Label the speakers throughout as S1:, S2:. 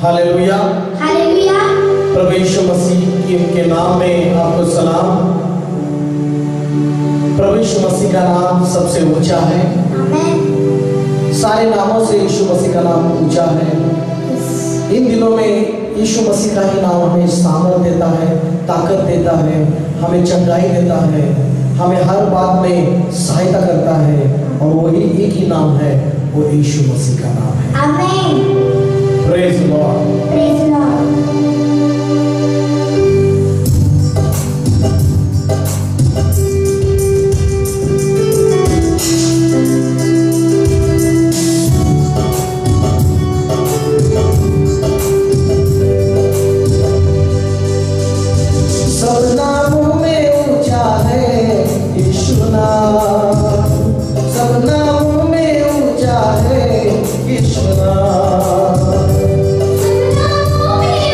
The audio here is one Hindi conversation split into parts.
S1: Hallelujah
S2: hallelujah.
S1: प्रभु यीशु मसीह के नाम में आपको सलाम। प्रभु यीशु मसीह का नाम सबसे ऊंचा है।
S2: आमेन।
S1: सारे नामों से यीशु मसीह का नाम ऊंचा है। इन दिनों में यीशु मसीह का ही नाम हमें सामर्थ देता है, ताकत देता है, हमें चंगाई देता है, हमें हर बात में सहायता करता है। और वही एक ही नाम है, वो यीशु मसीह का नाम है।
S2: आमेन।
S1: Praise Lord.
S2: Praise Lord.
S1: सब नामों में ऊंचा है यीशु नाम, सब नामों में ऊंचा है यीशु नाम।
S2: सब नामों में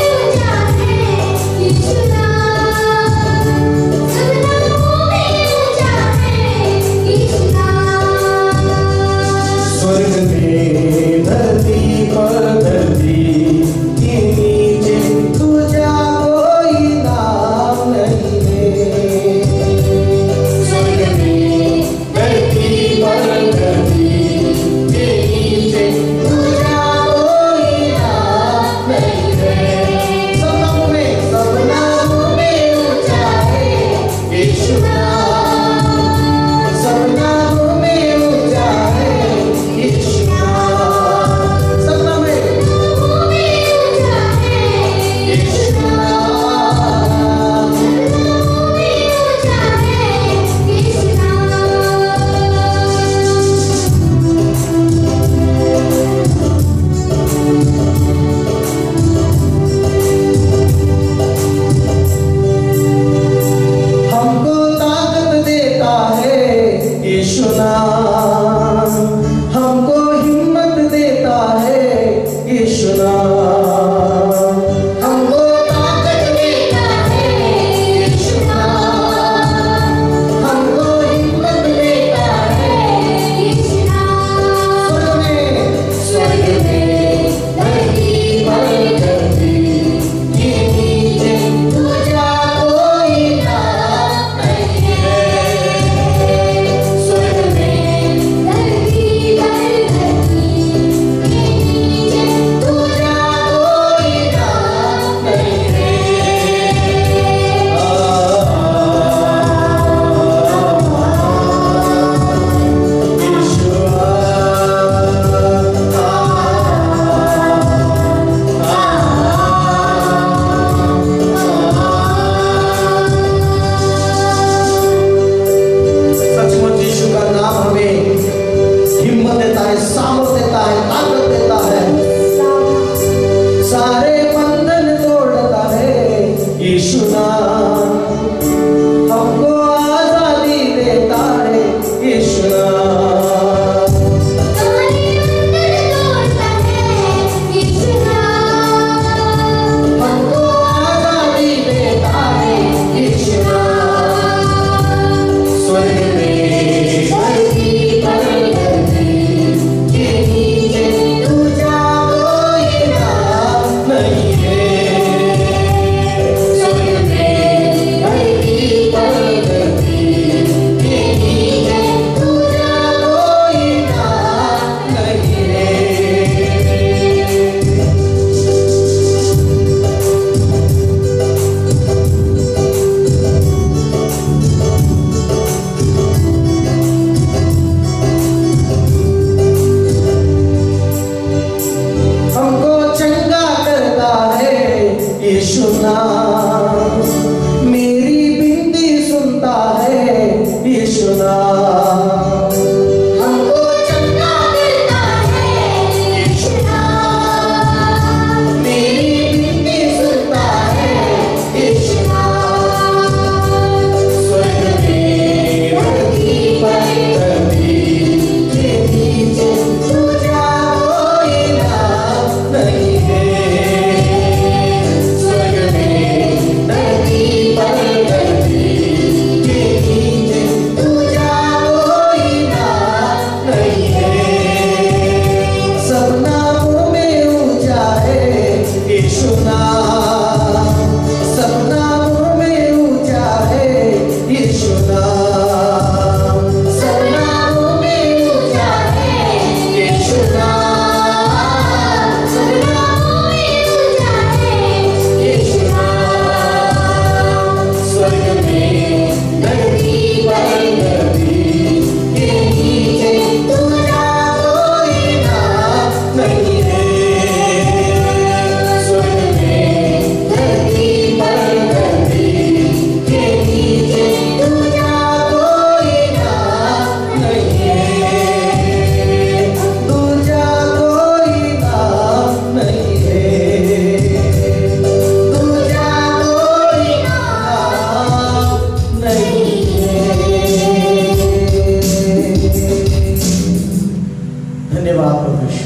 S1: धन्यवाद प्रभु यीशु।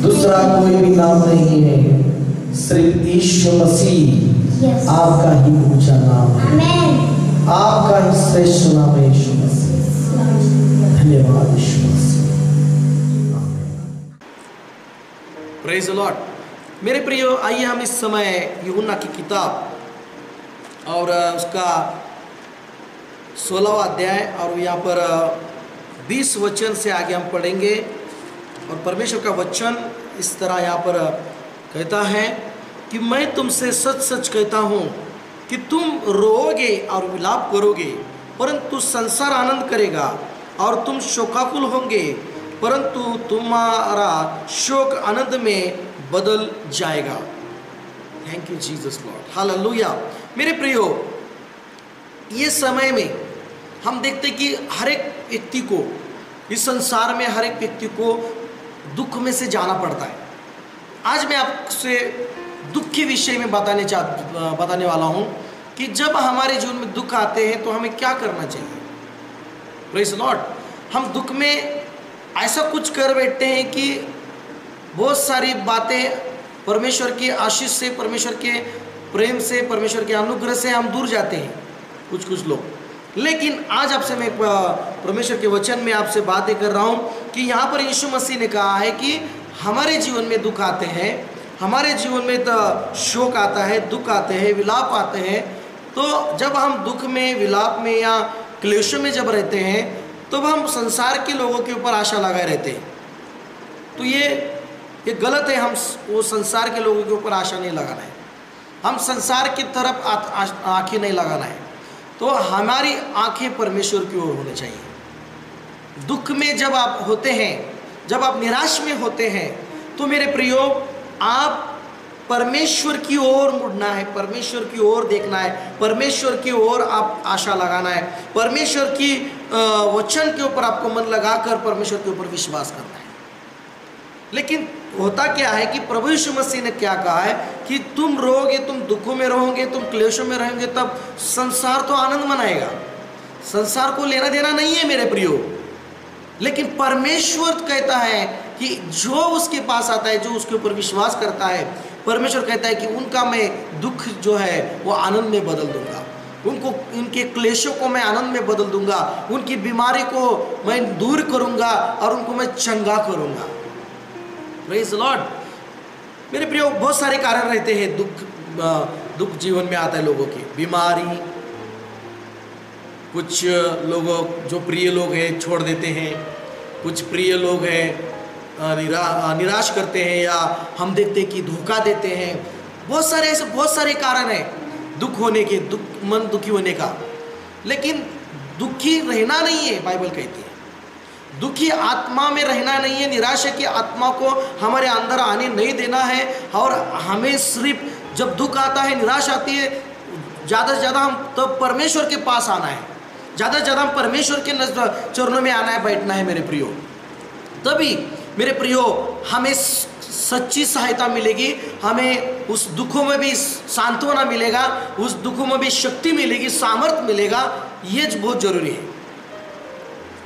S1: दूसरा कोई भी नाम नहीं है, सिर्फ यीशु मसीह
S2: Yes.
S1: आपका ही ऊंचा नाम है,
S2: Amen.
S1: आपका ही श्रेष्ठ नाम है यीशु मसीह। धन्यवाद Yeshu Masih. Praise the Lord. मेरे प्रियो, आइए हम इस समय यूहन्ना की किताब और उसका 16वां अध्याय और यहाँ पर 20 वचन से आगे हम पढ़ेंगे। और परमेश्वर का वचन इस तरह यहाँ पर कहता है कि मैं तुमसे सच सच कहता हूँ कि तुम रोओगे और विलाप करोगे, परंतु संसार आनंद करेगा, और तुम शोकाकुल होंगे, परंतु तुम्हारा शोक आनंद में बदल जाएगा। Thank you Jesus Lord, hallelujah. मेरे प्रियो, ये समय में हम देखते कि हर एक व्यक्ति को, इस संसार में हर एक व्यक्ति को दुख में से जाना पड़ता है। आज मैं आपसे दुख के विषय में बताने वाला हूँ कि जब हमारे जीवन में दुख आते हैं तो हमें क्या करना चाहिए। Praise Lord. हम दुख में ऐसा कुछ कर बैठते हैं कि बहुत सारी बातें परमेश्वर की आशीष से, परमेश्वर के प्रेम से, परमेश्वर के अनुग्रह से हम दूर जाते हैं कुछ लोग। लेकिन आज आपसे मैं परमेश्वर के वचन में आपसे बातें कर रहा हूँ कि यहाँ पर यीशु मसीह ने कहा है कि हमारे जीवन में दुख आते हैं, हमारे जीवन में तो शोक आता है, दुख आते हैं, विलाप आते हैं। तो जब हम दुख में, विलाप में या क्लेशों में जब रहते हैं तो हम संसार के लोगों के ऊपर आशा लगाए रहते हैं। तो ये गलत है। हम वो संसार के लोगों के ऊपर आशा नहीं लगाना है, हम संसार की तरफ आंखें नहीं लगाना है। तो हमारी आंखें परमेश्वर की ओर होनी चाहिए। दुख में जब आप होते हैं, जब आप निराश में होते हैं, तो मेरे प्रियो, आप परमेश्वर की ओर मुड़ना है, परमेश्वर की ओर देखना है, परमेश्वर की ओर आप आशा लगाना है, परमेश्वर की वचन के ऊपर आपको मन लगाकर परमेश्वर के ऊपर विश्वास करना है। लेकिन होता क्या है कि प्रभु यीशु मसीह ने क्या कहा है कि तुम रोओगे, तुम दुखों में रहोगे, तुम क्लेशों में रहेंगे, तब संसार तो आनंद मनाएगा। संसार को लेना देना नहीं है मेरे प्रियो। लेकिन परमेश्वर कहता है कि जो उसके पास आता है, जो उसके ऊपर विश्वास करता है, परमेश्वर कहता है कि उनका मैं दुख जो है वो आनंद में बदल दूंगा, उनको, उनके क्लेशों को मैं आनंद में बदल दूंगा, उनकी बीमारी को मैं दूर करूंगा और उनको मैं चंगा करूंगा। Praise Lord. मेरे प्रियो, बहुत सारे कारण रहते हैं दुख जीवन में आता है लोगों की। बीमारी, कुछ लोगों जो प्रिय लोग हैं छोड़ देते हैं, कुछ प्रिय लोग हैं निराश करते हैं, या हम देखते हैं कि धोखा देते हैं। बहुत सारे ऐसे बहुत सारे कारण हैं दुख होने के, मन दुखी होने का। लेकिन दुखी रहना नहीं है, बाइबल कहती है। दुखी आत्मा में रहना नहीं है, निराशा की आत्मा को हमारे अंदर आने नहीं देना है। और हमें सिर्फ जब दुख आता है, निराश आती है, ज़्यादा से ज़्यादा हम तब परमेश्वर के पास आना है, ज़्यादा से ज़्यादा हम परमेश्वर के चरणों में आना है, बैठना है मेरे प्रियो। तभी मेरे प्रियो हमें सच्ची सहायता मिलेगी, हमें उस दुखों में भी सांत्वना मिलेगा, उस दुखों में भी शक्ति मिलेगी, सामर्थ्य मिलेगा। ये बहुत जरूरी है।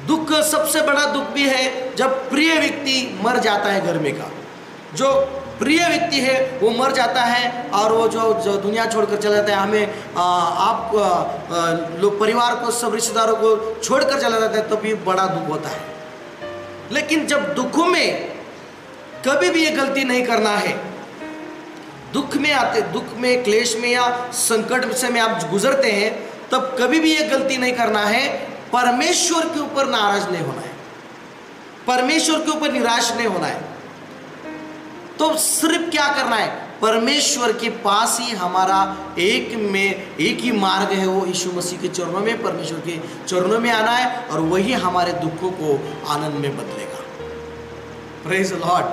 S1: दुख, सबसे बड़ा दुख भी है जब प्रिय व्यक्ति मर जाता है घर में का। जो प्रिय व्यक्ति है वो मर जाता है और वो जो दुनिया छोड़कर चला जाता है, हमें आप लोग परिवार को, सब रिश्तेदारों को छोड़कर चला जाता है, तभी बड़ा दुख होता है। लेकिन जब दुखों में कभी भी ये गलती नहीं करना है, दुख में आते, दुख में, क्लेश में या संकट से में आप गुजरते हैं, तब कभी भी ये गलती नहीं करना है, परमेश्वर के ऊपर नाराज नहीं होना है, परमेश्वर के ऊपर निराश नहीं होना है। तो सिर्फ क्या करना है, परमेश्वर के पास ही हमारा एक ही मार्ग है, वो यीशु मसीह के चरणों में, परमेश्वर के चरणों में आना है, और वही हमारे दुखों को आनंद में बदलेगा। Praise the Lord,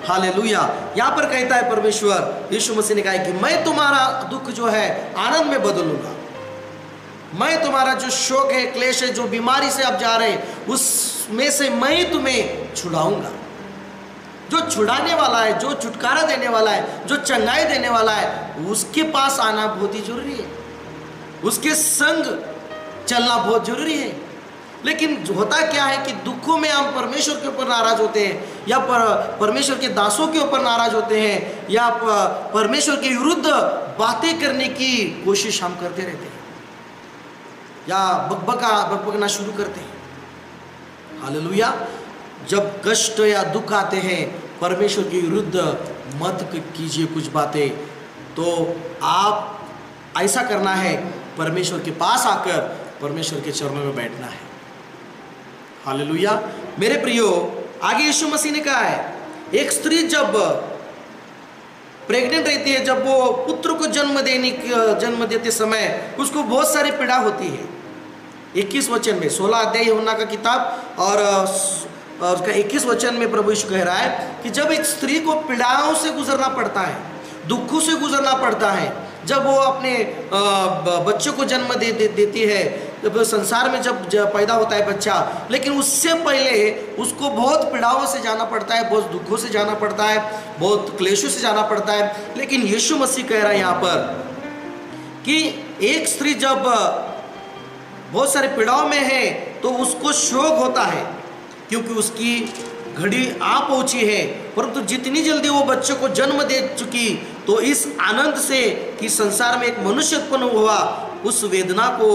S1: hallelujah. यहाँ पर कहता है परमेश्वर, यीशु मसीह ने कहा है कि मैं तुम्हारा दुख जो है आनंद में बदलूंगा, मैं तुम्हारा जो शोक है, क्लेश है, जो बीमारी से आप जा रहे हैं, उसमें से मैं तुम्हें छुड़ाऊंगा। जो छुड़ाने वाला है, जो छुटकारा देने वाला है, जो चंगाई देने वाला है, उसके पास आना बहुत ही जरूरी है, उसके संग चलना बहुत जरूरी है। लेकिन होता क्या है कि दुखों में हम परमेश्वर के ऊपर नाराज होते हैं, या परमेश्वर के दासों के ऊपर नाराज होते हैं, या परमेश्वर के विरुद्ध बातें करने की कोशिश हम करते रहते हैं, या बकबकना शुरू करते हैं। हालेलुया। जब कष्ट या दुख आते हैं, परमेश्वर के विरुद्ध मत कीजिए कुछ बातें। तो आप ऐसा करना है, परमेश्वर के पास आकर परमेश्वर के चरणों में बैठना है। हालेलुया। मेरे प्रियो, आगे यीशु मसीह ने कहा है, एक स्त्री जब प्रेग्नेंट रहती है, जब वो पुत्र को जन्म देते समय उसको बहुत सारी पीड़ा होती है। 21 वचन में, 16 अध्याय यूहन्ना का किताब और उसका 21 वचन में प्रभु यीशु कह रहा है कि जब एक स्त्री को पीड़ाओं से गुजरना पड़ता है, दुखों से गुजरना पड़ता है, जब वो अपने बच्चों को जन्म देती है, जब संसार में जब पैदा होता है बच्चा, लेकिन उससे पहले उसको बहुत पीड़ाओं से जाना पड़ता है, बहुत दुखों से जाना पड़ता है, बहुत क्लेशों से जाना पड़ता है। लेकिन यीशु मसीह कह रहा है यहाँ पर कि एक स्त्री जब बहुत सारे पीड़ाओं में है तो उसको शोक होता है, क्योंकि उसकी घड़ी आ पहुंची है। परंतु जितनी जल्दी वो बच्चों को जन्म दे चुकी, तो इस आनंद से कि संसार में एक मनुष्य उत्पन्न हुआ, उस वेदना को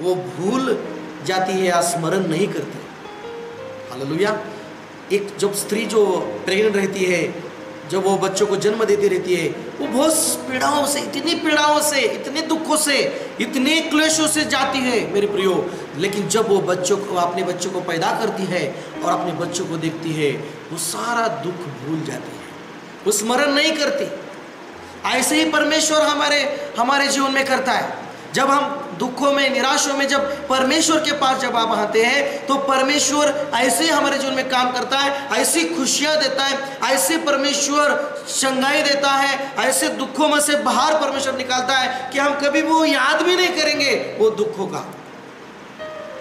S1: वो भूल जाती है या स्मरण नहीं करती। हालेलुया। एक जब स्त्री जो प्रेग्नेंट रहती है, जब वो बच्चों को जन्म देती रहती है, वो बहुत पीड़ाओं से, इतनी पीड़ाओं से, इतने दुखों से, इतने क्लेशों से जाती है मेरे प्रियो। लेकिन जब वो अपने बच्चों को पैदा करती है और अपने बच्चों को देखती है, वो सारा दुख भूल जाती है, वो स्मरण नहीं करती। ऐसे ही परमेश्वर हमारे जीवन में करता है। जब हम दुखों में, निराशों में जब परमेश्वर के पास जब आप आते हैं, तो परमेश्वर ऐसे हमारे जीवन में काम करता है, ऐसी खुशियां देता है, ऐसे परमेश्वर चंगाई देता है, ऐसे दुखों में से बाहर परमेश्वर निकालता है कि हम कभी वो याद भी नहीं करेंगे वो दुखों का।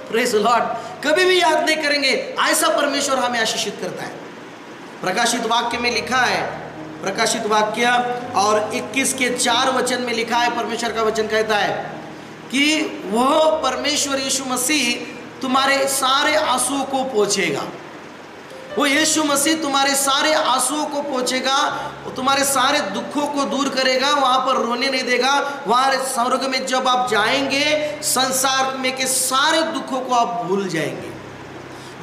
S1: Praise the Lord. कभी भी याद नहीं करेंगे, ऐसा परमेश्वर हमें आशीषित करता है। प्रकाशित वाक्य में लिखा है, प्रकाशित वाक्य और 21 के 4 वचन में लिखा है, परमेश्वर का वचन कहता है कि वह परमेश्वर यीशु मसीह तुम्हारे सारे आंसुओं को पोंछेगा। वो यीशु मसीह तुम्हारे सारे आंसुओं को पोंछेगा, वो तुम्हारे सारे दुखों को दूर करेगा, वहाँ पर रोने नहीं देगा। वहाँ स्वर्ग में जब आप जाएंगे, संसार में के सारे दुखों को आप भूल जाएंगे।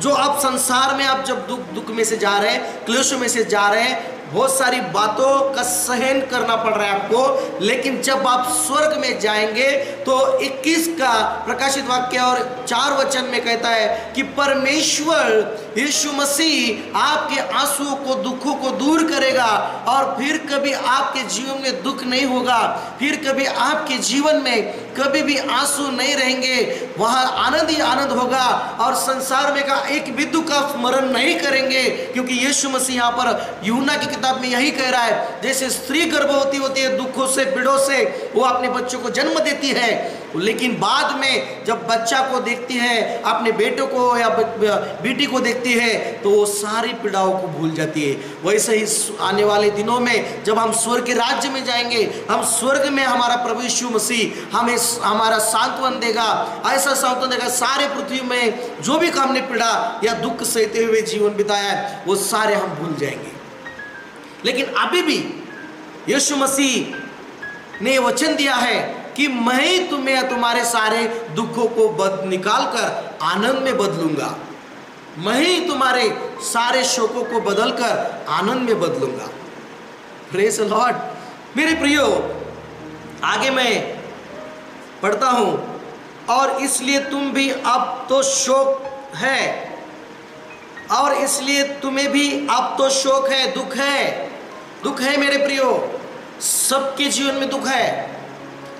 S1: जो आप संसार में आप जब दुख में से जा रहे हैं, क्लेशों में से जा रहे हैं, बहुत सारी बातों का सहन करना पड़ रहा है आपको, लेकिन जब आप स्वर्ग में जाएंगे तो 21 का प्रकाशित वाक्य और 4 वचन में कहता है कि परमेश्वर यीशु मसीह आपके आंसुओं को, दुखों को दूर करेगा, और फिर कभी आपके जीवन में दुख नहीं होगा, फिर कभी आपके जीवन में कभी भी आंसू नहीं रहेंगे, वहाँ आनंद ही आनंद होगा, और संसार में का एक भी दुख का स्मरण नहीं करेंगे। क्योंकि यीशु मसीह यहाँ पर यूहन्ना की किताब में यही कह रहा है, जैसे स्त्री गर्भवती होती है, दुखों से, पीड़ों से वो अपने बच्चों को जन्म देती है, लेकिन बाद में जब बच्चा को देखती है, अपने बेटों को या बेटी को देखती है, तो वो सारी पीड़ाओं को भूल जाती है। वैसे ही आने वाले दिनों में जब हम स्वर्ग के राज्य में जाएंगे, हम स्वर्ग में हमारा प्रभु यीशु मसीह हमें हमारा सांत्वन देगा, ऐसा सांत्वन देगा, सारे पृथ्वी में जो भी हमने पीड़ा या दुख सहते हुए जीवन बिताया है, वो सारे हम भूल जाएंगे। लेकिन अभी भी यीशु मसीह ने वचन दिया है कि मैं ही तुम्हें तुम्हारे सारे दुखों को निकाल कर आनंद में बदलूंगा, मैं ही तुम्हारे सारे शोकों को बदलकर आनंद में बदलूंगा। Praise the Lord. मेरे प्रियो, आगे मैं पढ़ता हूं, और इसलिए तुम भी अब तो शोक है, और इसलिए तुम्हें भी अब तो शोक है, दुख है। दुख है मेरे प्रियो, सबके जीवन में दुख है।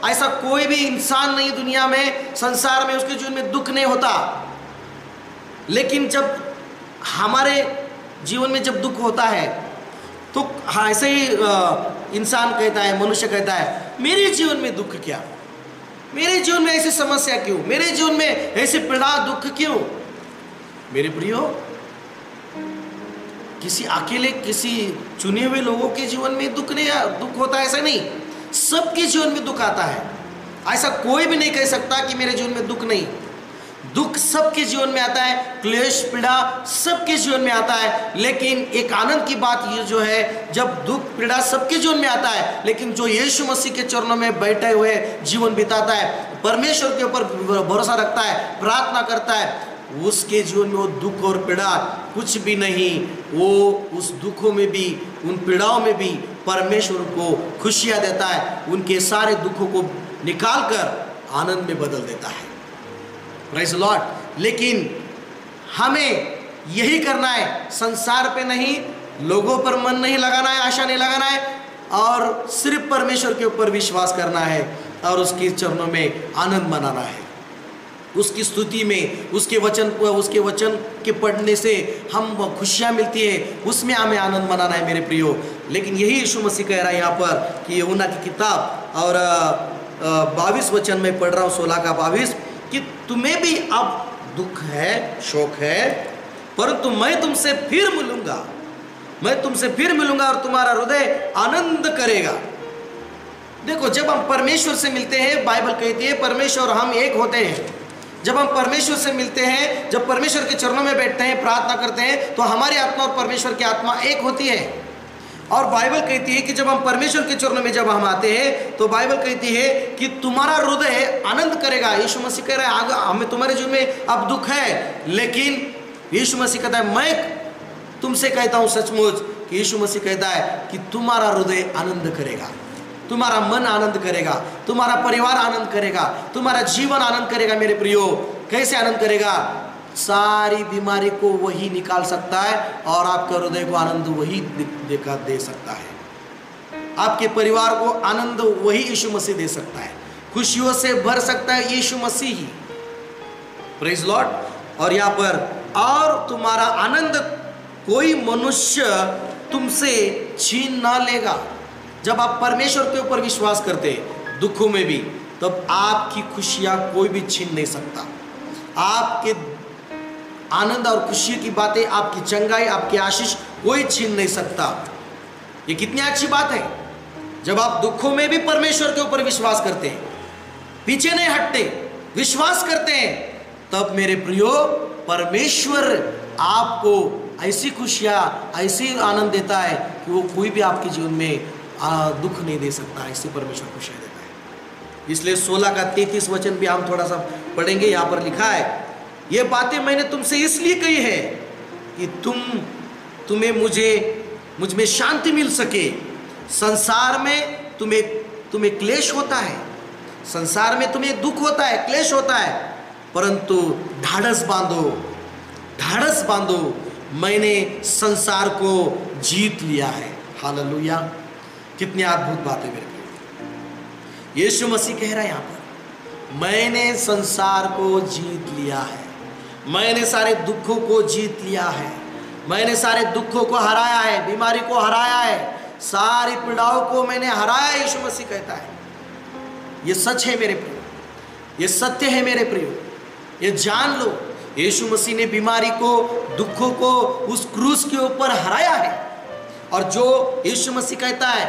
S1: ऐसा कोई भी इंसान नहीं दुनिया में, संसार में, उसके जीवन में दुख नहीं होता। लेकिन जब हमारे जीवन में जब दुख होता है, तो ऐसे ही इंसान कहता है, मनुष्य कहता है, मेरे जीवन में दुख क्या, मेरे जीवन में ऐसी समस्या क्यों, मेरे जीवन में ऐसे पीड़ा दुख क्यों। मेरे प्रियो, किसी अकेले, किसी चुने हुए लोगों के जीवन में दुख होता है, ऐसा नहीं, सबके जीवन में दुख आता है। ऐसा कोई भी नहीं कह सकता कि मेरे जीवन में दुख नहीं।
S3: दुख सबके जीवन में आता है, क्लेश पीड़ा सबके जीवन में आता है, लेकिन एक आनंद की बात ये जो है, जब दुख पीड़ा सबके जीवन में आता है, लेकिन जो यीशु मसीह के चरणों में बैठे हुए जीवन बिताता है, परमेश्वर के ऊपर भरोसा रखता है, प्रार्थना करता है, उसके जीवन में वो दुख और पीड़ा कुछ भी नहीं। वो उस दुखों में भी, उन पीड़ाओं में भी परमेश्वर को खुशियाँ देता है, उनके सारे दुखों को निकाल कर आनंद में बदल देता है। Praise the Lord. लेकिन हमें यही करना है, संसार पे नहीं, लोगों पर मन नहीं लगाना है, आशा नहीं लगाना है, और सिर्फ परमेश्वर के ऊपर विश्वास करना है और उसके चरणों में आनंद मनाना है। उसकी स्तुति में, उसके वचन के पढ़ने से हम खुशियाँ मिलती है, उसमें हमें आनंद मनाना है मेरे प्रियो। लेकिन यही यीशु मसीह कह रहा है यहाँ पर कि यूहन्ना की किताब और 22 वचन में पढ़ रहा हूँ, 16 का 22, कि तुम्हें भी अब दुख है, शोक है, परंतु मैं तुमसे फिर मिलूंगा, मैं तुमसे फिर मिलूंगा और तुम्हारा हृदय आनंद करेगा। देखो, जब हम परमेश्वर से मिलते हैं, बाइबल कहती है परमेश्वर और हम एक होते हैं। जब हम परमेश्वर से मिलते हैं, जब परमेश्वर के चरणों में बैठते हैं, प्रार्थना करते हैं, तो हमारी आत्मा और परमेश्वर की आत्मा एक होती है। और बाइबल कहती है कि जब हम परमेश्वर के चरणों में जब हम आते हैं, तो बाइबल कहती है कि तुम्हारा हृदय आनंद करेगा। यीशु मसीह कह रहा है हमें तुम्हारे जीवन में अब दुख है, लेकिन यीशु मसीह कहता है मैं तुमसे कहता हूँ सचमुच कि यीशु मसीह कहता है कि तुम्हारा हृदय आनंद करेगा, तुम्हारा मन आनंद करेगा, तुम्हारा परिवार आनंद करेगा, तुम्हारा जीवन आनंद करेगा मेरे प्रियो। कैसे आनंद करेगा? सारी बीमारी को वही निकाल सकता है और आपके हृदय को आनंद वही दे सकता है। आपके परिवार को आनंद वही यीशु मसीह दे सकता है, खुशियों से भर सकता है यीशु मसीह ही। Praise Lord. और यहाँ पर और तुम्हारा आनंद कोई मनुष्य तुमसे छीन ना लेगा। जब आप परमेश्वर के ऊपर विश्वास करते हैं दुखों में भी, तब आपकी खुशियां कोई भी छीन नहीं सकता। आपके आनंद और खुशी की बातें, आपकी चंगाई, आपकी आशीष कोई छीन नहीं सकता। ये कितनी अच्छी बात है। जब आप दुखों में भी परमेश्वर के ऊपर विश्वास करते हैं, पीछे नहीं हटते, विश्वास करते हैं, तब मेरे प्रियो परमेश्वर आपको ऐसी खुशियां, ऐसी आनंद देता है कि वो कोई भी आपके जीवन में दुख नहीं दे सकता। ऐसे परमेश्वर खुशियां देता है। इसलिए 16 का 33 वचन भी हम थोड़ा सा पढ़ेंगे। यहाँ पर लिखा है, ये बातें मैंने तुमसे इसलिए कही है कि तुम्हें मुझ में शांति मिल सके। संसार में तुम्हें क्लेश होता है, संसार में तुम्हें दुख होता है, क्लेश होता है, परंतु ढाढ़स बांधो, मैंने संसार को जीत लिया है। हालेलुया। कितनी अद्भुत बात है मेरे प्रिय। यीशु मसीह कह रहा है यहाँ पर, मैंने संसार को जीत लिया है, मैंने सारे दुखों को जीत लिया है, मैंने सारे दुखों को हराया है, बीमारी को हराया है, सारी पीड़ाओं को मैंने हराया। यीशु मसीह कहता है। ये सच है मेरे प्रिय, ये सत्य है मेरे प्रिय, ये जान लो। यीशु मसीह ने बीमारी को, दुखों को उस क्रूस के ऊपर हराया है। और जो यीशु मसीह कहता है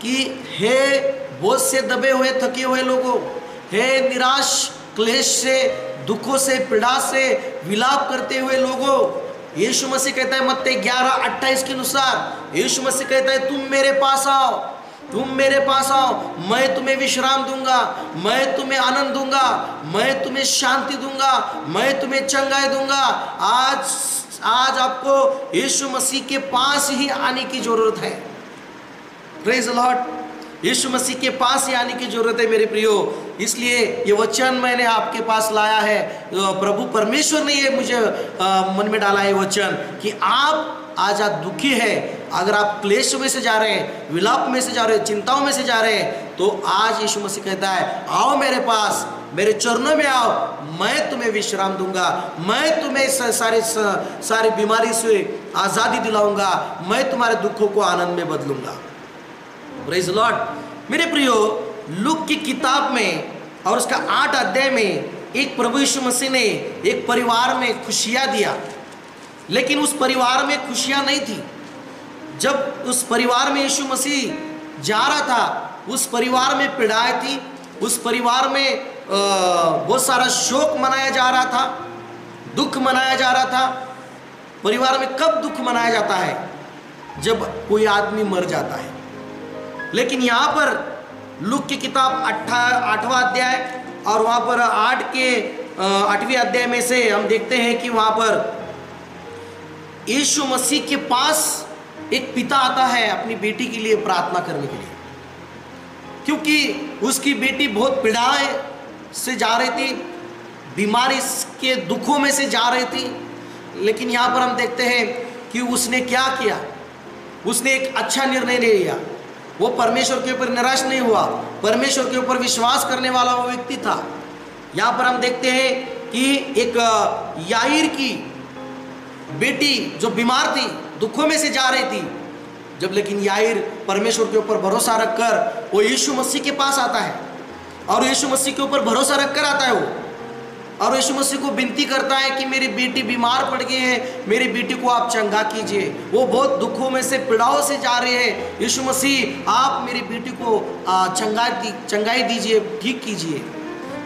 S3: कि हे बोझ से दबे हुए, थके हुए लोगों, हे निराश, क्लेश से, दुखों से, पीड़ा से विलाप करते हुए लोगों, यीशु मसीह कहता है मत्ती 11:28 के अनुसार, यीशु मसीह कहता है तुम मेरे पास आओ, तुम मेरे पास आओ, मैं तुम्हें विश्राम दूंगा, मैं तुम्हें आनंद दूंगा, मैं तुम्हें शांति दूंगा, मैं तुम्हें चंगाई दूंगा। आज आपको यीशु मसीह के पास ही आने की जरूरत है। Praise the Lord. Yeshu Masih के पास ही आने की जरूरत है मेरे प्रियो। इसलिए ये वचन मैंने आपके पास लाया है। प्रभु परमेश्वर ने ये मुझे मन में डाला है वचन कि आप आज आप दुखी है, अगर आप क्लेश में से जा रहे हैं, विलाप में से जा रहे हैं, चिंताओं में से जा रहे हैं, तो आज यीशु मसीह कहता है आओ मेरे पास, मेरे चरणों में आओ, मैं तुम्हें विश्राम दूंगा, मैं तुम्हें सारी बीमारी से आज़ादी दिलाऊंगा, मैं तुम्हारे दुखों को आनंद में बदलूंगा। Praise the Lord. मेरे प्रियो, लूक की किताब में और उसका 8 अध्याय में एक प्रभु यीशु मसीह ने एक परिवार में खुशियाँ दिया, लेकिन उस परिवार में खुशियाँ नहीं थी। जब उस परिवार में यीशु मसीह जा रहा था, उस परिवार में पीड़ाएं थी, उस परिवार में बहुत सारा शोक मनाया जा रहा था, दुख मनाया जा रहा था। परिवार में कब दुख मनाया जाता है? जब कोई आदमी मर जाता है। लेकिन यहाँ पर लूक की किताब 8वां अध्याय और वहाँ पर 8वें अध्याय में से हम देखते हैं कि वहाँ पर यीशु मसीह के पास एक पिता आता है अपनी बेटी के लिए प्रार्थना करने के लिए, क्योंकि उसकी बेटी बहुत पीड़ाएं से जा रही थी, बीमारी के दुखों में से जा रही थी। लेकिन यहाँ पर हम देखते हैं कि उसने क्या किया, उसने एक अच्छा निर्णय ले लिया। वो परमेश्वर के ऊपर निराश नहीं हुआ, परमेश्वर के ऊपर विश्वास करने वाला वो व्यक्ति था। यहाँ पर हम देखते हैं कि एक याईर की बेटी जो बीमार थी, दुखों में से जा रही थी, जब लेकिन याईर परमेश्वर के ऊपर भरोसा रखकर वो यीशु मसीह के पास आता है और यीशु मसीह के ऊपर भरोसा रखकर आता है वो, और यीशु मसीह को विनती करता है कि मेरी बेटी बीमार पड़ गई है, मेरी बेटी को आप चंगा कीजिए, वो बहुत दुखों में से पीड़ाओं से जा रही है। यीशु मसीह आप मेरी बेटी को चंगाई दीजिए, ठीक कीजिए।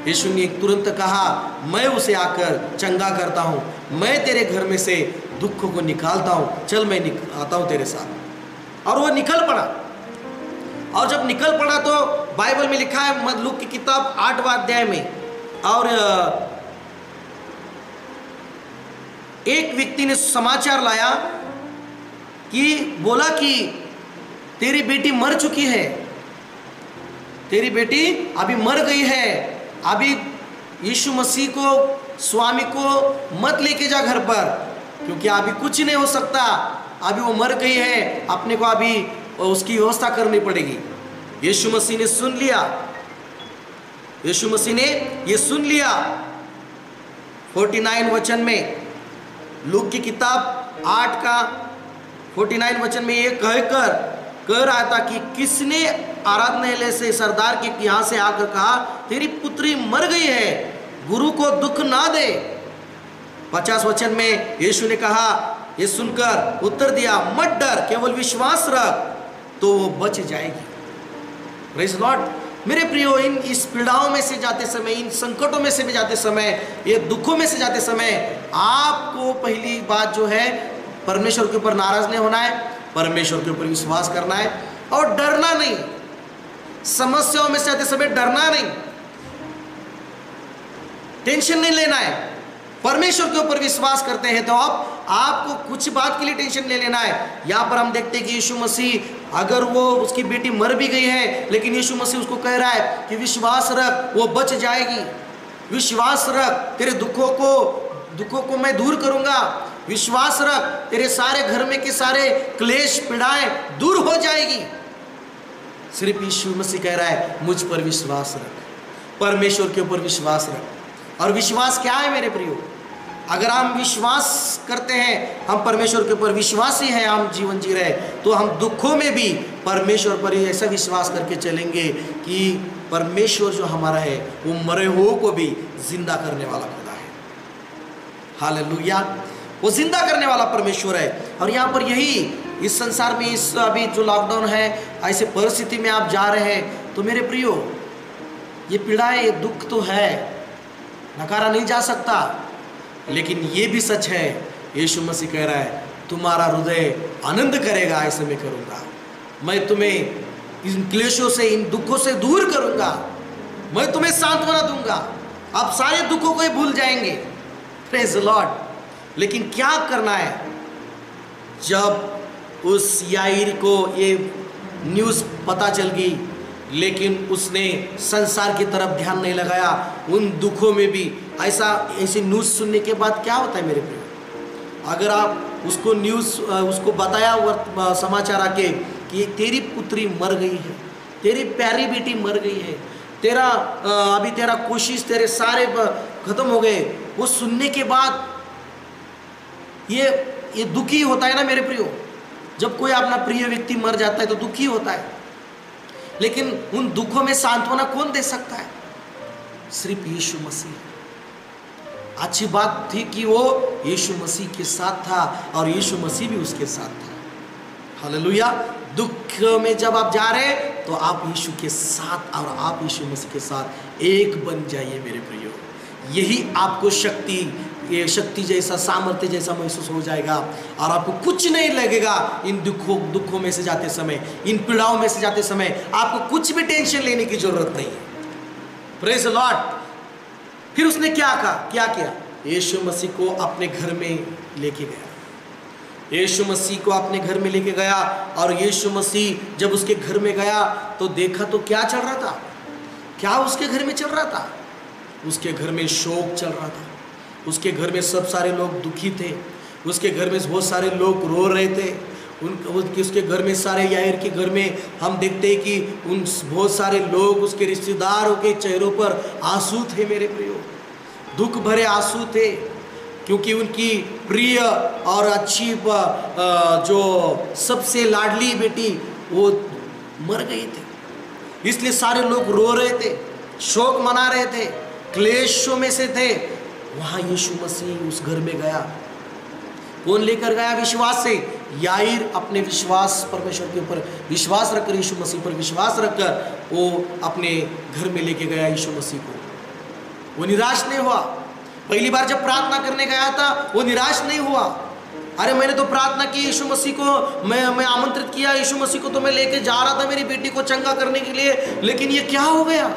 S3: यीशु ने तुरंत कहा, मैं उसे आकर चंगा करता हूँ, मैं तेरे घर में से दुखों को निकालता हूँ, चल मैं आता हूँ तेरे साथ। और वो निकल पड़ा। और जब निकल पड़ा तो बाइबल में लिखा है लूक की किताब 8वां अध्याय में, और एक व्यक्ति ने समाचार लाया कि बोला कि तेरी बेटी मर चुकी है, तेरी बेटी अभी मर गई है, अभी यीशु मसीह को, स्वामी को मत लेके जा घर पर, क्योंकि अभी कुछ नहीं हो सकता, अभी वो मर गई है, अपने को अभी उसकी व्यवस्था करनी पड़ेगी। यीशु मसीह ने सुन लिया, यीशु मसीह ने ये सुन लिया। 49 वचन में, लूक की किताब 8 का 49 वचन में ये कह रहा था कि किसने आराधनालय से सरदार के यहाँ से आकर कहा, तेरी पुत्री मर गई है, गुरु को दुख ना दे। 50 वचन में यीशु ने कहा, ये सुनकर उत्तर दिया, मत डर, केवल विश्वास रख तो वो बच जाएगी। Praise Lord. मेरे प्रियो, इस पीड़ाओं में से जाते समय, इन संकटों में से भी जाते समय, ये दुखों में से जाते समय, आपको पहली बात जो है, परमेश्वर के ऊपर नाराज नहीं होना है, परमेश्वर के ऊपर विश्वास करना है और डरना नहीं। समस्याओं में से जाते समय डरना नहीं, टेंशन नहीं लेना है। परमेश्वर के ऊपर विश्वास करते हैं तो आपको कुछ बात के लिए टेंशन ले लेना है। यहाँ पर हम देखते हैं कि यीशु मसीह, अगर वो उसकी बेटी मर भी गई है, लेकिन यीशु मसीह उसको कह रहा है कि विश्वास रख, वो बच जाएगी, विश्वास रख, तेरे दुखों को मैं दूर करूंगा, विश्वास रख, तेरे सारे घर में के सारे क्लेश पीड़ाएं दूर हो जाएगी। सिर्फ यीशु मसीह कह रहा है, मुझ पर विश्वास रख, परमेश्वर के ऊपर विश्वास रख। और विश्वास क्या है मेरे प्रियो? अगर हम विश्वास करते हैं, हम परमेश्वर के ऊपर विश्वासी हैं, हम जीवन जी रहे, तो हम दुखों में भी परमेश्वर पर ऐसा विश्वास करके चलेंगे कि परमेश्वर जो हमारा है वो मरे हुओं को भी जिंदा करने वाला खुदा है। हालेलुया। वो जिंदा करने वाला परमेश्वर है। और यहाँ पर यही इस संसार में, इस अभी जो लॉकडाउन है, ऐसे परिस्थिति में आप जा रहे हैं, तो मेरे प्रियो, ये पीड़ाएं, ये दुख तो है, नकारा नहीं जा सकता, लेकिन ये भी सच है, यीशु मसीह कह रहा है, तुम्हारा हृदय आनंद करेगा, ऐसे मैं करूँगा, मैं तुम्हें इन क्लेशों से, इन दुखों से दूर करूँगा, मैं तुम्हें सांत्वना दूंगा, आप सारे दुखों को ही भूल जाएंगे। Praise the Lord. लेकिन क्या करना है? जब उस याईर को ये न्यूज़ पता चल गई, लेकिन उसने संसार की तरफ ध्यान नहीं लगाया, उन दुखों में भी ऐसी न्यूज़ सुनने के बाद क्या होता है मेरे प्रिय? अगर आप उसको उसको बताया समाचार आके कि तेरी पुत्री मर गई है, तेरी प्यारी बेटी मर गई है, अभी तेरा कोशिश, तेरे सारे खत्म हो गए, वो सुनने के बाद ये दुखी होता है ना मेरे प्रियो। जब कोई अपना प्रिय व्यक्ति मर जाता है तो दुखी होता है, लेकिन उन दुखों में सांत्वना कौन दे सकता है? सिर्फ यीशु मसीह। अच्छी बात थी कि वो यीशु मसीह के साथ था और यीशु मसीह भी उसके साथ था। हालेलुया। दुख में जब आप जा रहे हैं तो आप यीशु के साथ और आप यीशु मसीह के साथ एक बन जाइए मेरे प्रियो। यही आपको शक्ति जैसा, सामर्थ्य जैसा महसूस हो जाएगा और आपको कुछ नहीं लगेगा। इन दुखों में से जाते समय, इन पीड़ाओं में से जाते समय आपको कुछ भी टेंशन लेने की जरूरत नहीं है। Praise the Lord. फिर उसने क्या किया? यीशु मसीह को अपने घर में लेके गया। यीशु मसीह को अपने घर में लेके गया और यीशु मसीह जब उसके घर में गया तो देखा तो क्या चल रहा था? क्या उसके घर में चल रहा था? उसके घर में शोक चल रहा था। उसके घर में सब सारे लोग दुखी थे। उसके घर में बहुत सारे लोग रो रहे थे। उसके घर में सारे याईर के घर में हम देखते हैं कि उन बहुत सारे लोग उसके रिश्तेदारों के चेहरों पर आंसू थे मेरे प्रियो, दुख भरे आंसू थे, क्योंकि उनकी प्रिय और अच्छी जो सबसे लाडली बेटी वो मर गई थी। इसलिए सारे लोग रो रहे थे, शोक मना रहे थे, क्लेशों में से थे। वहाँ यीशु मसीह उस घर में गया। कौन लेकर गया? विश्वास से। याईर अपने विश्वास, परमेश्वर के ऊपर विश्वास रखकर, यीशु मसीह पर विश्वास रखकर वो अपने घर में लेके गया यीशु मसीह को। वो निराश नहीं हुआ। पहली बार जब प्रार्थना करने गया था वो निराश नहीं हुआ। अरे मैंने तो प्रार्थना की, यीशु मसीह को मैं आमंत्रित किया, यीशु मसीह को तो मैं लेके जा रहा था मेरी बेटी को चंगा करने के लिए, लेकिन ये क्या हो गया?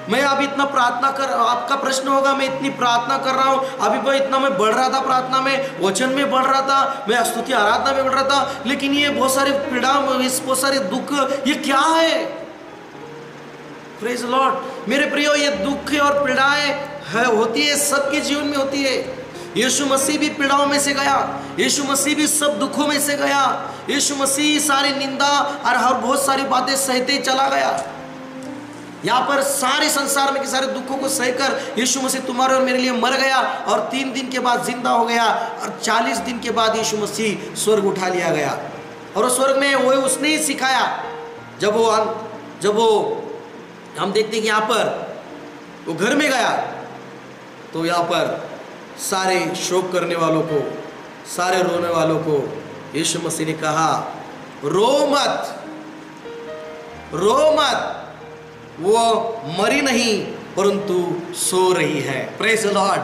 S3: मैं अभी इतना प्रार्थना कर, आपका प्रश्न होगा मैं इतनी प्रार्थना कर रहा हूँ, अभी मैं बढ़ रहा था प्रार्थना में, वचन में बढ़ रहा था, मैं स्तुति आराधना में बढ़ रहा था, लेकिन ये बहुत सारे पीड़ा, बहुत सारे दुख, ये क्या है? Praise Lord. मेरे प्रियो, ये दुख और पीड़ाएं होती है, सबके जीवन में होती है। यीशु मसीह भी पीड़ाओं में से गया, यीशु मसीह भी सब दुखों में से गया, यीशु मसीह सारी निंदा और हर बहुत सारी बातें सहते चला गया। यहाँ पर सारे संसार में के सारे दुखों को सहकर यीशु मसीह तुम्हारे और मेरे लिए मर गया और 3 दिन के बाद जिंदा हो गया और 40 दिन के बाद यीशु मसीह स्वर्ग उठा लिया गया। और उस स्वर्ग में वो उसने ही सिखाया। जब वो हम देखते हैं कि यहाँ पर वो घर में गया तो यहाँ पर सारे शोक करने वालों को, सारे रोने वालों को यीशु मसीह ने कहा, रो मत, रो मत, वो मरी नहीं परंतु सो रही है। Praise the Lord.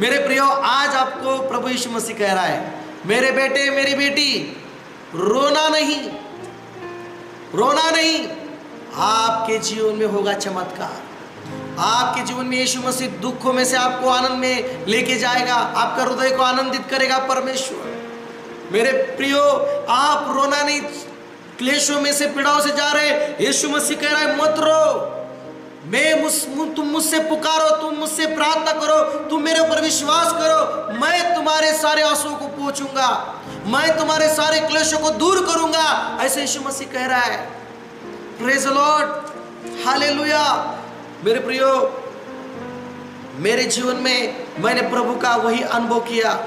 S3: मेरे प्रियो, आज आपको प्रभु यीशु मसीह कह रहा है, मेरे बेटे मेरी बेटी, रोना नहीं, रोना नहीं। आपके जीवन में होगा चमत्कार। आपके जीवन में यीशु मसीह दुखों में से आपको आनंद में लेके जाएगा, आपका हृदय को आनंदित करेगा परमेश्वर। मेरे प्रियो, आप रोना नहीं, क्लेशों में से, पीड़ाओं से जा रहे, यीशु मसीह कह रहा है मत रो। तुम मुझसे पुकारो, तुम मुझसे प्रार्थना करो, तुम मेरे ऊपर विश्वास करो, मैं तुम्हारे सारे आंसुओं को पोंछूंगा, मैं तुम्हारे सारे क्लेशों को दूर करूंगा, ऐसे यीशु मसीह कह रहा है। Praise the Lord, hallelujah. मेरे प्रियो, मेरे जीवन में मैंने प्रभु का वही अनुभव किया।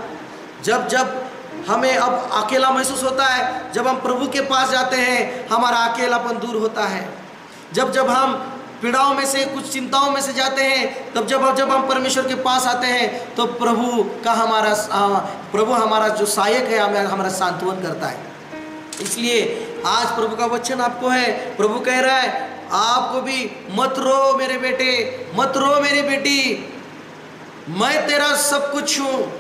S3: जब हमें अब अकेला महसूस होता है, जब हम प्रभु के पास जाते हैं हमारा अकेलापन दूर होता है। जब हम पीड़ाओं में से, कुछ चिंताओं में से जाते हैं, तब जब हम परमेश्वर के पास आते हैं तो प्रभु हमारा जो सहायक है हमारा सांत्वन करता है। इसलिए आज प्रभु का वचन आपको है, प्रभु कह रहा है आपको भी, मत रो मेरे बेटे, मत रो मेरी बेटी, मैं तेरा सब कुछ हूँ,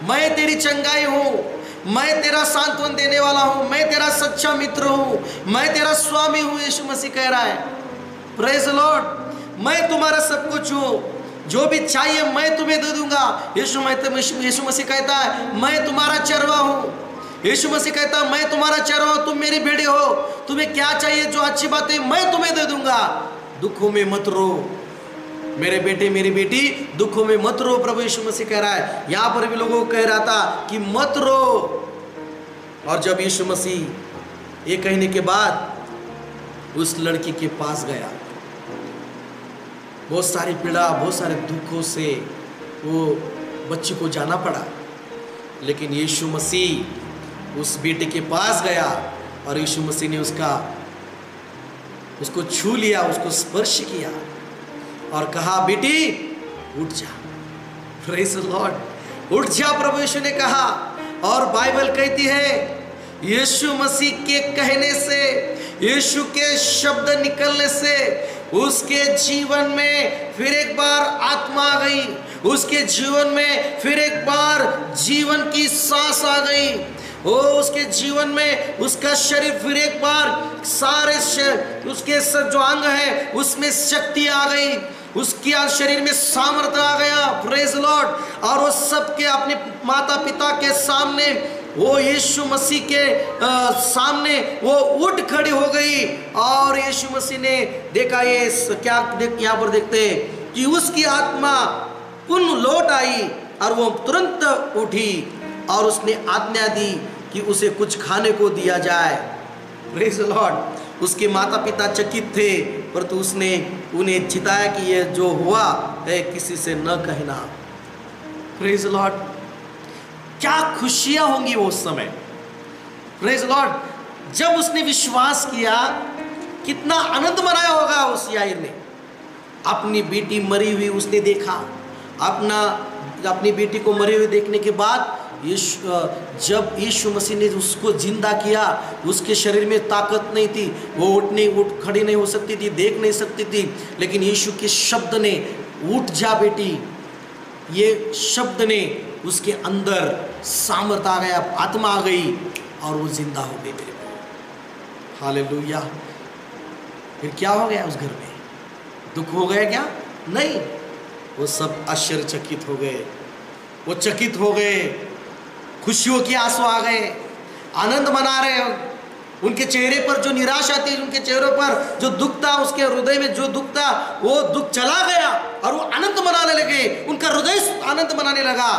S3: मैं तेरी चंगाई हूँ, मैं तेरा सांत्वन देने वाला हूँ, मैं तेरा सच्चा मित्र हूँ, मैं तेरा स्वामी हूँ। यीशु मसीह कह रहा है, प्रेज द लॉर्ड। मैं तुम्हारा सब कुछ हूँ, जो भी चाहिए मैं तुम्हें दे दूंगा। यीशु मसीह कहता है मैं तुम्हारा चरवा हूँ। यीशु मसीह कहता है मैं तुम्हारा चरवा हूँ, तुम मेरी भेड़े हो, तुम्हें क्या चाहिए, जो अच्छी बात है मैं तुम्हें दे दूंगा। दुखों में मत रो मेरे बेटे मेरी बेटी, दुखों में मत रो, प्रभु यीशु मसीह कह रहा है। यहाँ पर भी लोगों को कह रहा था कि मत रो। और जब यीशु मसीह ये कहने के बाद उस लड़की के पास गया, बहुत सारी पीड़ा, बहुत सारे दुखों से वो बच्ची को जाना पड़ा, लेकिन यीशु मसीह उस बेटे के पास गया और यीशु मसीह ने उसको छू लिया, उसको स्पर्श किया और कहा बेटी उठ जा। प्रेज़ द लॉर्ड, उठ जा, प्रभु यीशु ने कहा। और बाइबल कहती है यीशु मसीह के कहने से, यीशु के शब्द निकलने से उसके जीवन में फिर एक बार आत्मा आ गई, उसके जीवन में फिर एक बार जीवन की सांस आ गई। ओ उसके जीवन में उसका शरीर फिर एक बार उसके जो अंग है उसमें शक्ति आ गई, उसके शरीर में सामर्थ्य आ गया। Praise Lord. और वो सबके अपने माता पिता के सामने, वो यीशु मसीह के सामने वो उठ खड़ी हो गई। और यीशु मसीह ने देखा, ये क्या यहाँ पर देखते हैं कि उसकी आत्मा पुनः लौट आई और वो तुरंत उठी और उसने आज्ञा दी कि उसे कुछ खाने को दिया जाए। Praise Lord. उसके माता पिता चकित थे, परंतु उसने उन्हें चिताया कि यह जो हुआ है किसी से न कहना। Praise Lord. क्या खुशियां होंगी वो उस समय। Praise Lord. जब उसने विश्वास किया, कितना आनंद मनाया होगा उस याईर ने। अपनी बेटी मरी हुई उसने देखा, अपनी बेटी को मरी हुई देखने के बाद जब यीशु मसीह ने उसको जिंदा किया, उसके शरीर में ताकत नहीं थी, वो खड़ी नहीं हो सकती थी, देख नहीं सकती थी, लेकिन यीशु के शब्द ने, उठ जा बेटी, ये शब्द ने उसके अंदर सामर्थ आ गया, आत्मा आ गई और वो जिंदा हो गई। मेरे को हालेलुया। फिर क्या हो गया उस घर में? दुख हो गया क्या? नहीं, वो सब आश्चर्यचकित हो गए, वो चकित हो गए, खुशियों के आंसू आ गए, आनंद मना रहे। उनके चेहरे पर जो निराशा थी, उनके चेहरों पर जो दुख था, उसके हृदय में जो दुख था, वो दुख चला गया और वो आनंद मनाने लगे। उनका हृदय आनंद मनाने लगा,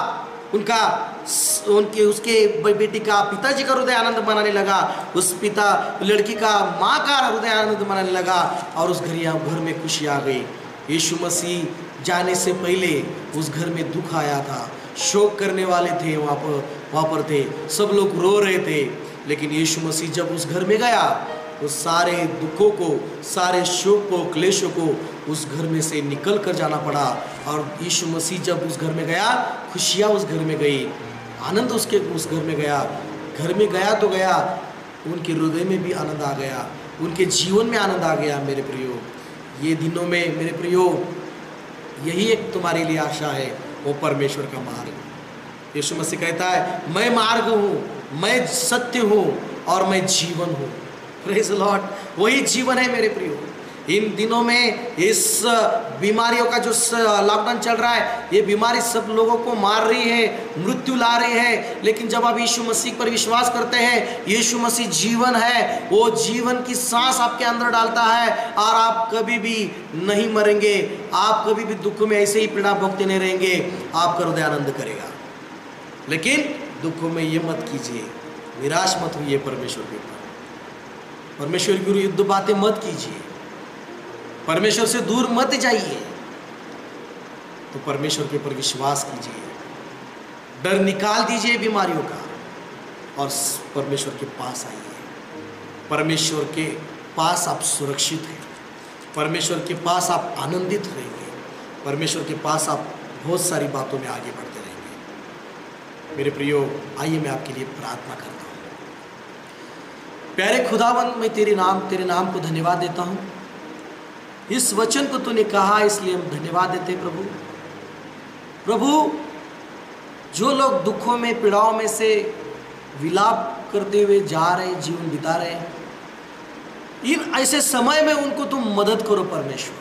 S3: उसके बेटी का, पिताजी का हृदय आनंद मनाने लगा, उस लड़की का, माँ का हृदय आनंद मनाने लगा और उस घर में खुशी आ गई। यीशु मसीह जाने से पहले उस घर में दुख आया था, शोक करने वाले थे, वहाँ पर थे, सब लोग रो रहे थे। लेकिन यीशु मसीह जब उस घर में गया, वो सारे दुखों को, सारे शोक को, क्लेशों को उस घर में से निकल कर जाना पड़ा। और यीशु मसीह जब उस घर में गया, खुशियाँ उस घर में गई, आनंद उस घर में गया। घर में गया तो गया, उनके हृदय में भी आनंद आ गया, उनके जीवन में आनंद आ गया। मेरे प्रियो, ये दिनों में मेरे प्रियो, यही एक तुम्हारे लिए आशा है, वो परमेश्वर का मार्ग। यीशु मसीह कहता है, मैं मार्ग हूँ, मैं सत्य हूँ और मैं जीवन हूँ। Praise Lord. वही जीवन है मेरे प्रियो। इन दिनों में इस बीमारियों का जो लॉकडाउन चल रहा है, ये बीमारी सब लोगों को मार रही है, मृत्यु ला रही है। लेकिन जब आप यीशु मसीह पर विश्वास करते हैं, यीशु मसीह जीवन है, वो जीवन की सांस आपके अंदर डालता है और आप कभी भी नहीं मरेंगे, आप कभी भी दुख में ऐसे ही पीड़ा भोगते नहीं रहेंगे, आपका हृदय आनंद करेगा। लेकिन दुखों में ये मत कीजिए, निराश मत होइए परमेश्वर के ऊपर, परमेश्वर की युद्ध बातें मत कीजिए, परमेश्वर से दूर मत जाइए, तो परमेश्वर के ऊपर विश्वास कीजिए, डर निकाल दीजिए बीमारियों का और परमेश्वर के पास आइए। परमेश्वर के पास आप सुरक्षित हैं, परमेश्वर के पास आप आनंदित रहेंगे, परमेश्वर के पास आप बहुत सारी बातों में आगे बढ़ते रहेंगे। मेरे प्रियो, आइए मैं आपके लिए प्रार्थना करता हूँ। प्यारे खुदावंद, मैं तेरे नाम को धन्यवाद देता हूँ। इस वचन को तूने कहा, इसलिए हम धन्यवाद देते हैं प्रभु। प्रभु, जो लोग दुखों में, पीड़ाओं में से विलाप करते हुए जा रहे, जीवन बिता रहे हैं, इन ऐसे समय में उनको तुम मदद करो परमेश्वर।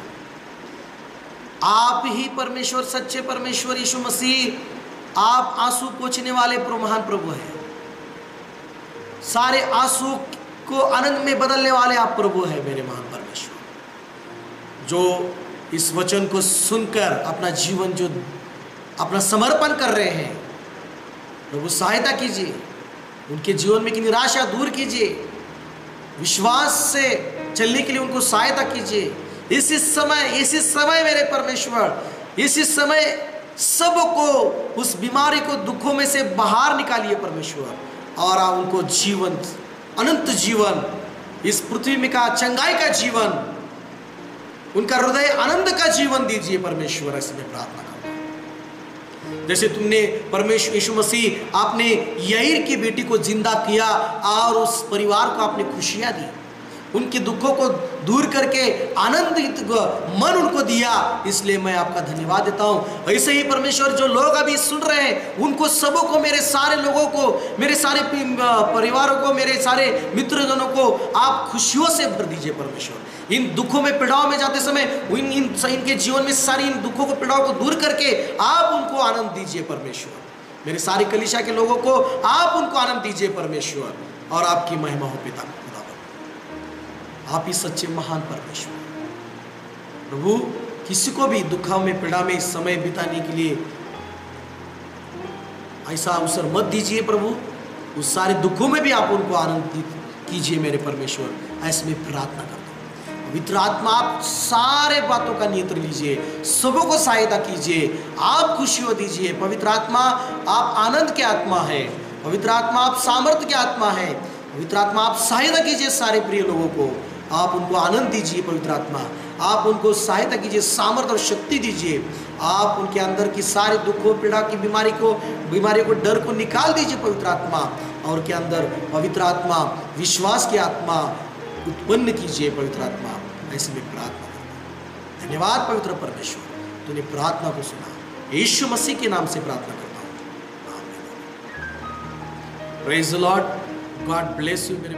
S3: आप ही परमेश्वर, सच्चे परमेश्वर यीशु मसीह, आप आंसू पोंछने वाले महान प्रभु हैं। सारे आंसू को आनंद में बदलने वाले आप प्रभु हैं मेरे महान परमेश्वर। जो इस वचन को सुनकर अपना जीवन, जो अपना समर्पण कर रहे हैं, प्रभु सहायता कीजिए, उनके जीवन में की निराशा दूर कीजिए, विश्वास से चलने के लिए उनको सहायता कीजिए। इसी समय मेरे परमेश्वर, इसी समय सबको उस बीमारी को, दुखों में से बाहर निकालिए परमेश्वर, और आप उनको जीवन, अनंत जीवन, इस पृथ्वी में का चंगाई का जीवन, उनका हृदय आनंद का जीवन दीजिए परमेश्वर। ऐसे मैं प्रार्थना करता हूँ। जैसे तुमने परमेश्वर यीशु मसीह आपने याईर की बेटी को जिंदा किया और उस परिवार को आपने खुशियां दी, उनके दुखों को दूर करके आनंदित मन उनको दिया, इसलिए मैं आपका धन्यवाद देता हूं। ऐसे ही परमेश्वर जो लोग अभी सुन रहे हैं उनको सबों को, मेरे सारे लोगों को, मेरे सारे परिवारों को, मेरे सारे मित्रजनों को आप खुशियों से भर दीजिए परमेश्वर। इन दुखों में पीड़ाओं में जाते समय इनके जीवन में सारी इन दुखों को पीड़ाओं को दूर करके आप उनको आनंद दीजिए परमेश्वर। मेरे सारे कलीसिया के लोगों को आप उनको आनंद दीजिए परमेश्वर, और आपकी महिमा हो पिता, आप ही सच्चे महान परमेश्वर। प्रभु किसी को भी दुखों में पीड़ा में समय बिताने के लिए ऐसा अवसर मत दीजिए प्रभु, उस सारे दुखों में भी आप उनको आनंदित कीजिए मेरे परमेश्वर, ऐसे में प्रार्थना करता हूं। पवित्र आत्मा आप सारे बातों का नियंत्रण लीजिए, सबों को सहायता कीजिए, आप खुशियों दीजिए। पवित्र आत्मा आप आनंद के आत्मा है, पवित्र आत्मा आप सामर्थ्य के आत्मा है, पवित्र आत्मा आप सहायता कीजिए सारे प्रिय लोगों को, आप उनको आनंद दीजिए पवित्र आत्मा, आप उनको सहायता कीजिए, सामर्थ्य और शक्ति दीजिए, आप उनके अंदर की सारे दुखों पीड़ा की बीमारी को डर को निकाल दीजिए पवित्र आत्मा, और के अंदर पवित्र आत्मा विश्वास की आत्मा उत्पन्न कीजिए पवित्र आत्मा। ऐसे में प्रार्थना करता हूं। धन्यवाद पवित्र परमेश्वर, तूने प्रार्थना को सुना, यीशु मसीह के नाम से प्रार्थना करता हूं, आमीन। Praise the Lord, God bless you मेरे